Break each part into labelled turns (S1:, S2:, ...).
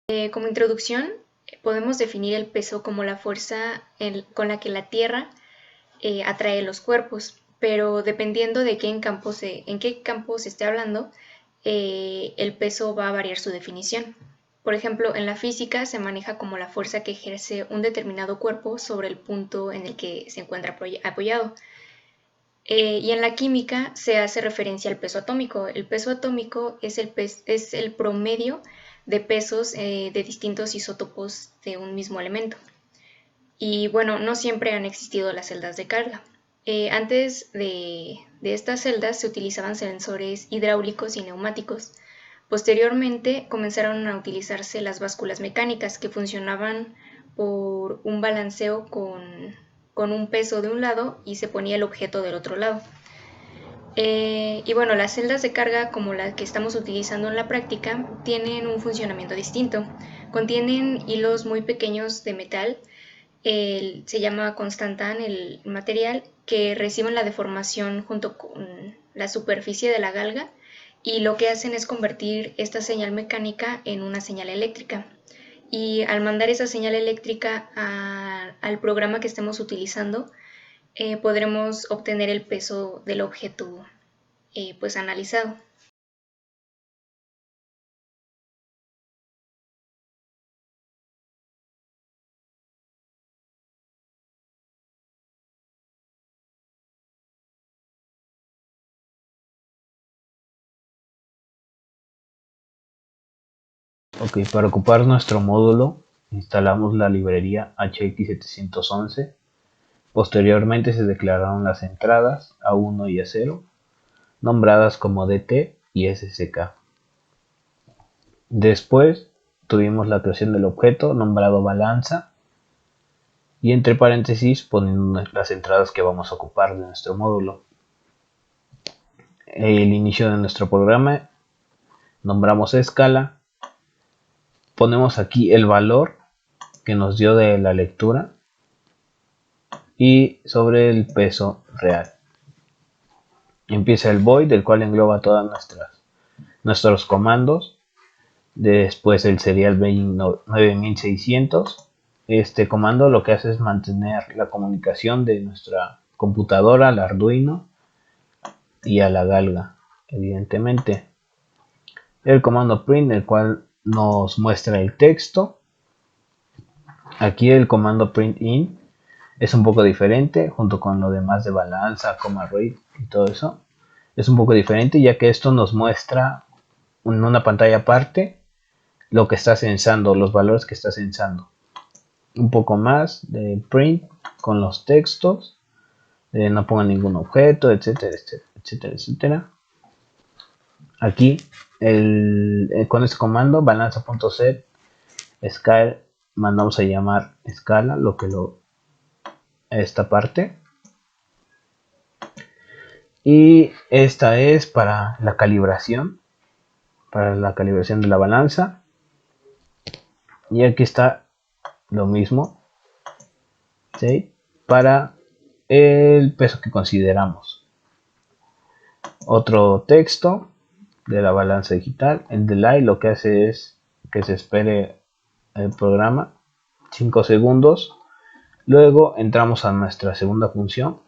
S1: Como introducción, podemos definir el peso como la fuerza con la que la Tierra atrae los cuerpos, pero dependiendo de en qué campo se esté hablando, el peso va a variar su definición. Por ejemplo, en la física se maneja como la fuerza que ejerce un determinado cuerpo sobre el punto en el que se encuentra apoyado. Y en la química se hace referencia al peso atómico. El peso atómico es el promedio de pesos de distintos isótopos de un mismo elemento. Y bueno, no siempre han existido las celdas de carga. Antes de estas celdas se utilizaban sensores hidráulicos y neumáticos. Posteriormente comenzaron a utilizarse las básculas mecánicas que funcionaban por un balanceo con un peso de un lado y se ponía el objeto del otro lado. Y bueno, las celdas de carga como las que estamos utilizando en la práctica tienen un funcionamiento distinto. Contienen hilos muy pequeños de metal, se llama constantán el material, que reciben la deformación junto con la superficie de la galga y lo que hacen es convertir esta señal mecánica en una señal eléctrica. Y al mandar esa señal eléctrica al programa que estemos utilizando, podremos obtener el peso del objeto pues analizado.
S2: Ok, para ocupar nuestro módulo instalamos la librería HX711. Posteriormente se declararon las entradas A1 y A0, nombradas como DT y SCK. Después tuvimos la creación del objeto nombrado balanza y entre paréntesis poniendo las entradas que vamos a ocupar de nuestro módulo. El inicio de nuestro programa nombramos escala, ponemos aquí el valor que nos dio de la lectura y sobre el peso real. Empieza el void, el cual engloba todas nuestros comandos. Después el serial 9600. Este comando lo que hace es mantener la comunicación de nuestra computadora al Arduino y a la galga, evidentemente. El comando print, el cual nos muestra el texto. Aquí el comando print in es un poco diferente, junto con lo demás de balanza, coma rate y todo eso. Es un poco diferente, ya que esto nos muestra en una pantalla aparte lo que está censando, los valores que está censando. Un poco más de print con los textos, no pongan ningún objeto, etcétera, etcétera, etcétera. Aquí con este comando balanza.set scale mandamos a llamar escala esta parte, y esta es para la calibración de la balanza. Y aquí está lo mismo, ¿sí? Para el peso que consideramos. Otro texto de la balanza digital. El delay lo que hace es que se espere el programa 5 segundos. Luego entramos a nuestra segunda función,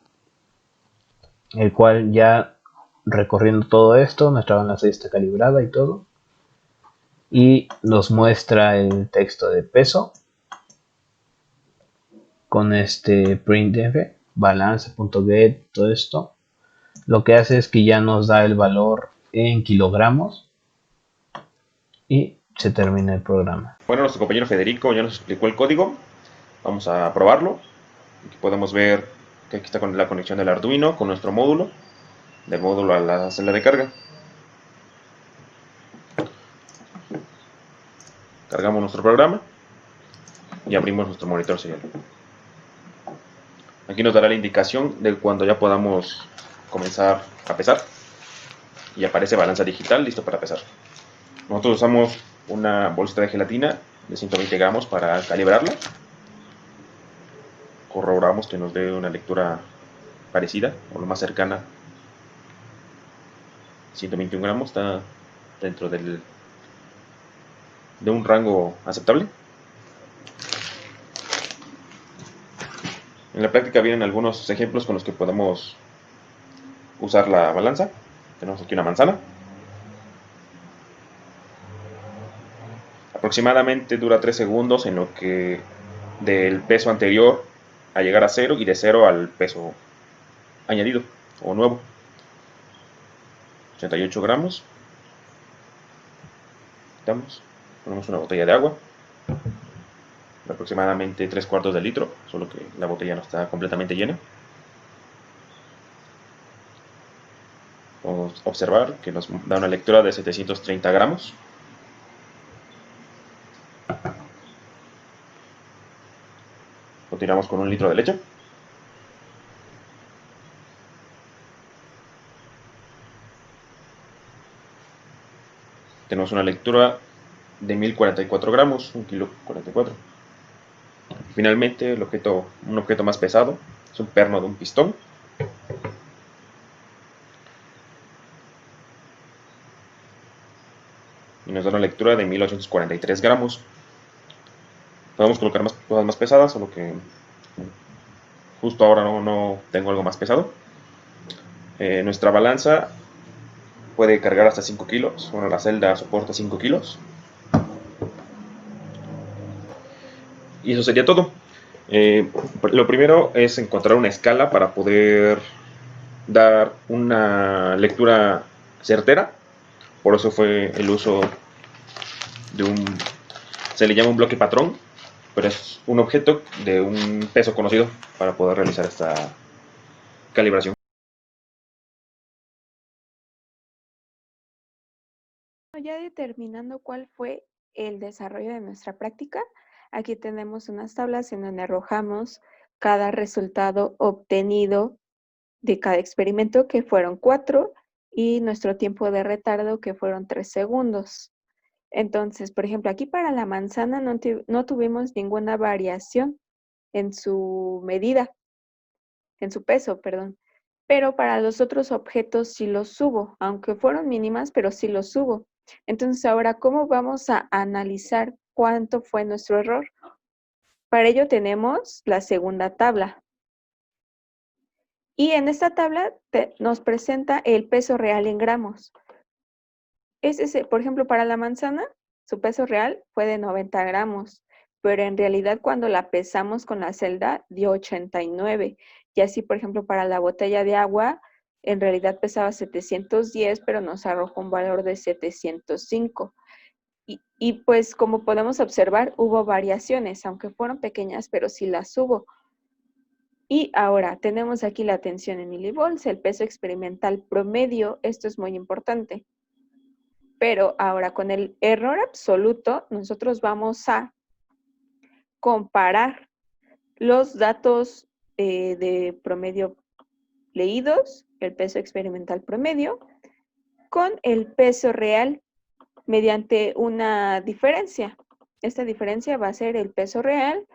S2: el cual ya recorriendo todo esto, nuestra balanza ya está calibrada y todo, y nos muestra el texto de peso con este printf, balance.get, todo esto. Lo que hace es que ya nos da el valor en kilogramos y se termina el programa.
S3: Bueno, nuestro compañero Federico ya nos explicó el código. Vamos a probarlo. Aquí podemos ver que aquí está con la conexión del Arduino con nuestro módulo, del módulo a la celda de carga. Cargamos nuestro programa y abrimos nuestro monitor serial. Aquí nos dará la indicación de cuando ya podamos comenzar a pesar. Y aparece balanza digital, listo para pesar. Nosotros usamos una bolsita de gelatina de 120 gramos para calibrarla. Corroboramos que nos dé una lectura parecida o lo más cercana. 121 gramos está dentro del de un rango aceptable. En la práctica vienen algunos ejemplos con los que podemos usar la balanza. Tenemos aquí una manzana. Aproximadamente dura 3 segundos en lo que del peso anterior a llegar a 0 y de 0 al peso añadido o nuevo. 88 gramos. Ponemos una botella de agua, aproximadamente 3/4 de litro, solo que la botella no está completamente llena. Podemos observar que nos da una lectura de 730 gramos. Continuamos con 1 litro de leche. Tenemos una lectura de 1044 gramos, 1 kilo 44. Finalmente, un objeto más pesado es un perno de un pistón. Y nos da una lectura de 1843 gramos. Podemos colocar más cosas más pesadas, solo que justo ahora no tengo algo más pesado. Nuestra balanza puede cargar hasta 5 kilos. Bueno, la celda soporta 5 kilos. Y eso sería todo. Lo primero es encontrar una escala para poder dar una lectura certera. Por eso fue el uso de se le llama un bloque patrón, pero es un objeto de un peso conocido para poder realizar esta calibración.
S4: Ya determinando cuál fue el desarrollo de nuestra práctica, aquí tenemos unas tablas en donde arrojamos cada resultado obtenido de cada experimento, que fueron 4, y nuestro tiempo de retardo, que fueron 3 segundos. Entonces, por ejemplo, aquí para la manzana no tuvimos ninguna variación en su medida, en su peso, perdón. Pero para los otros objetos sí los hubo, aunque fueron mínimas, pero sí los hubo. Entonces, ahora, ¿cómo vamos a analizar cuánto fue nuestro error? Para ello tenemos la segunda tabla. Y en esta tabla nos presenta el peso real en gramos. Por ejemplo, para la manzana, su peso real fue de 90 gramos, pero en realidad cuando la pesamos con la celda dio 89. Y así, por ejemplo, para la botella de agua, en realidad pesaba 710, pero nos arrojó un valor de 705. Y pues como podemos observar, hubo variaciones, aunque fueron pequeñas, pero sí las hubo. Y ahora tenemos aquí la tensión en milivolts, el peso experimental promedio, esto es muy importante. Pero ahora con el error absoluto, nosotros vamos a comparar los datos de promedio leídos, el peso experimental promedio, con el peso real mediante una diferencia. Esta diferencia va a ser el peso real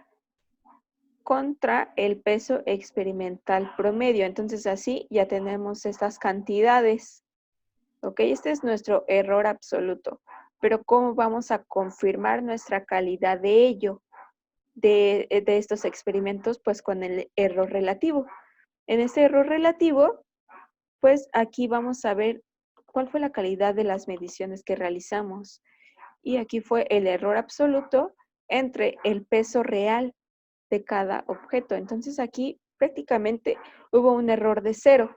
S4: contra el peso experimental promedio. Entonces así ya tenemos estas cantidades. ¿Ok? Este es nuestro error absoluto. Pero ¿cómo vamos a confirmar nuestra calidad de ello, de estos experimentos? Pues con el error relativo. En este error relativo, pues aquí vamos a ver cuál fue la calidad de las mediciones que realizamos. Y aquí fue el error absoluto entre el peso real de cada objeto. Entonces aquí prácticamente hubo un error de 0,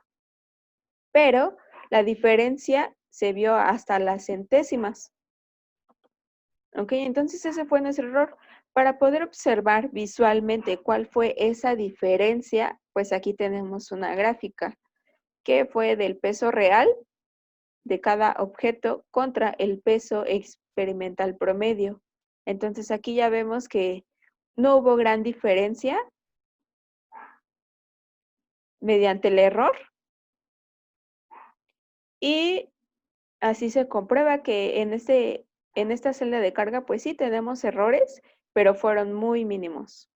S4: pero la diferencia se vio hasta las centésimas. ¿Ok? Entonces ese fue nuestro error. Para poder observar visualmente cuál fue esa diferencia, pues aquí tenemos una gráfica que fue del peso real de cada objeto contra el peso experimental promedio. Entonces aquí ya vemos que no hubo gran diferencia mediante el error y así se comprueba que en esta celda de carga pues sí tenemos errores, pero fueron muy mínimos.